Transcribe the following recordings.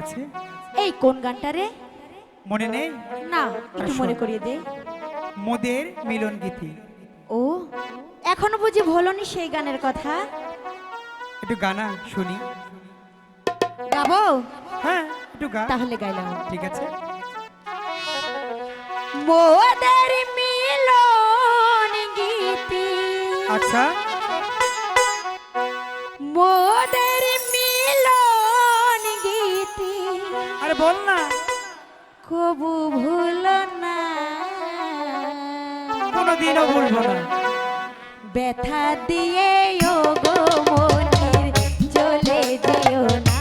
আছে। এই কোন গানটা রে? মনে নেই? না, একটু মনে করিয়ে দে। মোদের মিলন গীতি। ও, এখনো বুঝি ভোলনি সেই গানের কথা? একটু গানা শুনি। গাবো? হ্যাঁ, একটু গা। তাহলে গাইলাম। ঠিক আছে। মোদের মিলন গীতি, আচ্ছা, মোদের মিলন গীতি, আরে বল না। কবু ভুল না, কোনোদিনও ভুলবো না। ব্যথা দিয়ে ও গো মনির চলে যেও না,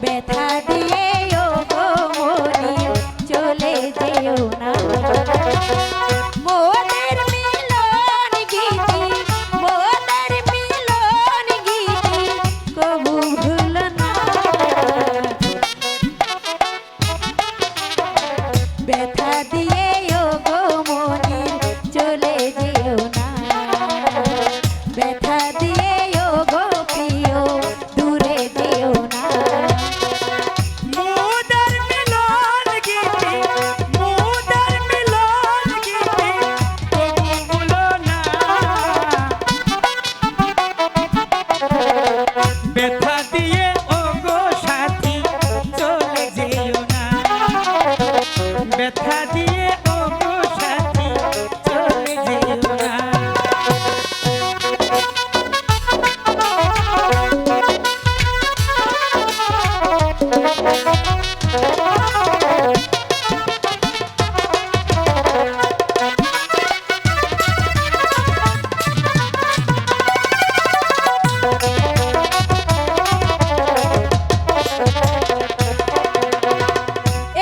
ব্যথা দিয়ে ও গো মনির চলে যেও না। মোদের মিলন গীতি, মোদের মিলন গীতি, কবু ভুল না, ব্যথা দিয়ে ও গো মনির চলে যেও না, ব্যথা দিয়ে ও গো প্রিয় দূরে যেও না। মোদের মিলন গীতি, মোদের মিলন গীতি, কবু ভুলো না। ব্যথা দিয়ে ও গো সাথী চলে যেও না, ব্যথা দিয়ে ও গো সাথী চলে যেও না।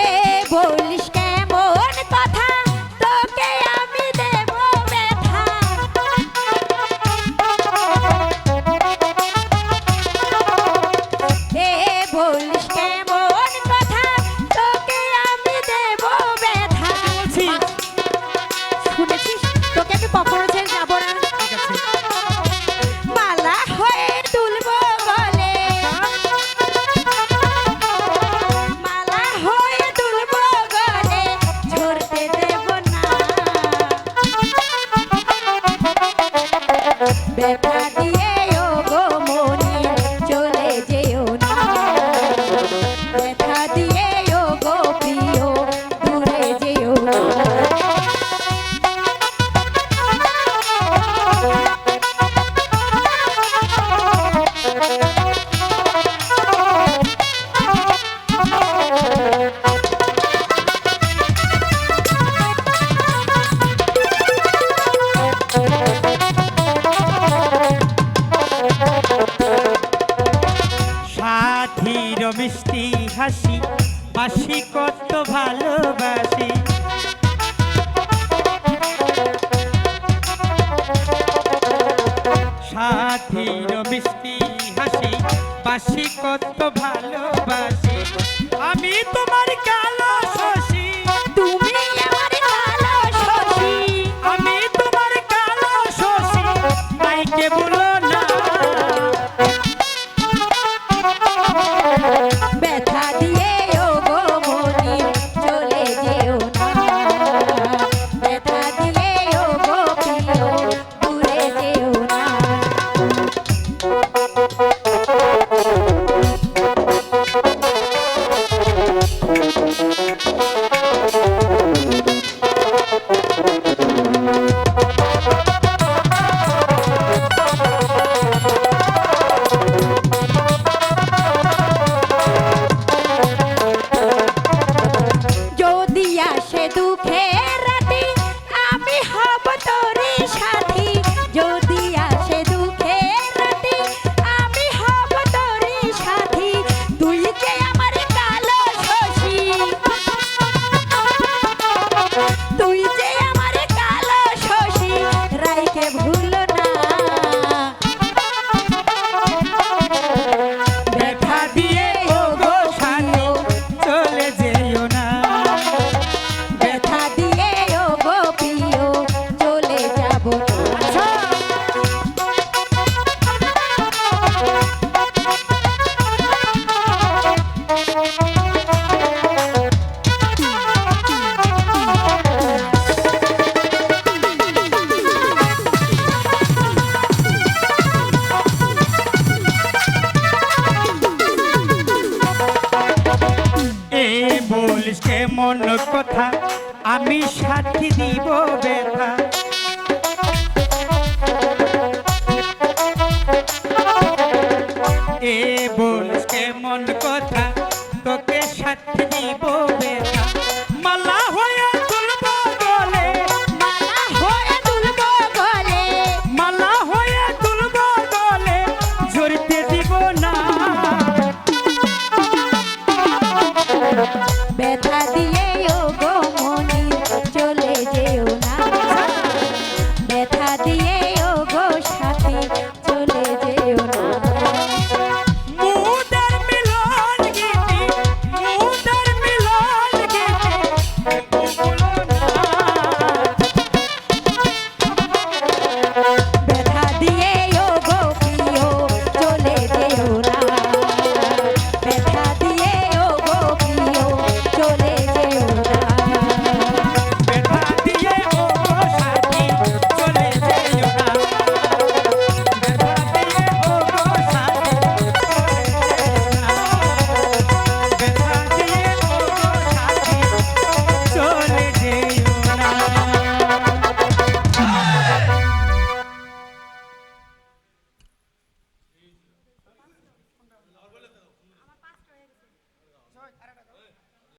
এ বলিস কেমন কথা, তোকে আমি দেব ব্যথা, এ বলিস কেমন কথা, তোকে আমি দেব ব্যথা। শুনেছিস, তোকে আমি কখনো ছেড়ে যাবো না, ঠিক আছে। মালা হয়ে তুলবো গলে, মালা হয়ে তুলবো গলে, ঝরতে দেব না, ব্যথা দিয়ে ও গো মনির চলে যেও না, ব্যথা দিয়ে ও গো প্রিয় দূরে যেও না। সাথীর মিষ্টি হাসি বাসি কত ভালোবাসি, সাথীর মিষ্টি হাসি বাসি কত ভালোবাসি। আমি তোমার কালো শশী, তুমি আমার কালো শশী, আমি তোমার কালো শশী, মাইকে বলো না। ব্যথা দিয়ে ও গো মনির চলে যেও না, ব্যথা দিয়ে ও গো প্রিয় দূরে যেও না। যদি আসে দুঃখের রাতি, আমি হব তোরই সাথী, যদি আসে দুঃখের রাতি, আমি হব তোরই সাথী, তুই যে আমার কালো শশী, তুই যে আমার কালো শশী, রাইকে ভুল না, ব্যথা দিয়ে ও গো সাথী চলে যেও না, ব্যথা দিয়ে ও গো প্রিয় চলে যাব না। কথা আমি সাথী দিব ব্যথা এ বল কেমন কথা তোকে সাথী দিব ব্যথা মালা হয়ে তুলব গলে মালা হয়ে তুলবো গলে মালা হয়ে তুলব গলে ঝরতে দিব না ব্যথা দিয়ে ও গো মনি চলে যেও না ব্যথা দিয়ে ও গো সাথী চলে যেও না মুদের মিলন গীতি মুদের মিলন গীতি বলো না ব্যথা দিয়ে ও গো প্রিয় চলে যেও না ব্যথা দিয়ে ও গো প্রিয় চলে যেও না ব্যথা দিয়ে ও গো সাথী চলে যেও না ব্যথা দিয়ে ও গো সাথী ব্যথা দিয়ে ও গো সাথী চলে যেও না